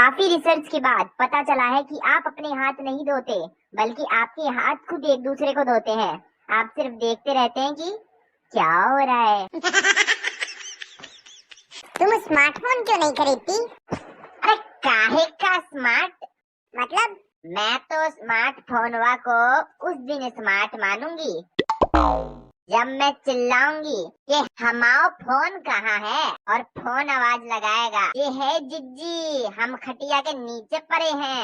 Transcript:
काफी रिसर्च के बाद पता चला है कि आप अपने हाथ नहीं धोते, बल्कि आपके हाथ खुद एक दूसरे को धोते हैं। आप सिर्फ देखते रहते हैं कि क्या हो रहा है। तुम स्मार्टफोन क्यों नहीं खरीदती? अरे काहे का स्मार्ट? मतलब मैं तो स्मार्टफोन को उस दिन स्मार्ट मानूंगी जब मैं चिल्लाऊंगी कि हमाओ फोन कहाँ है, और फोन आवाज लगाएगा, ये है जिज्जी, हम खटिया के नीचे पड़े हैं।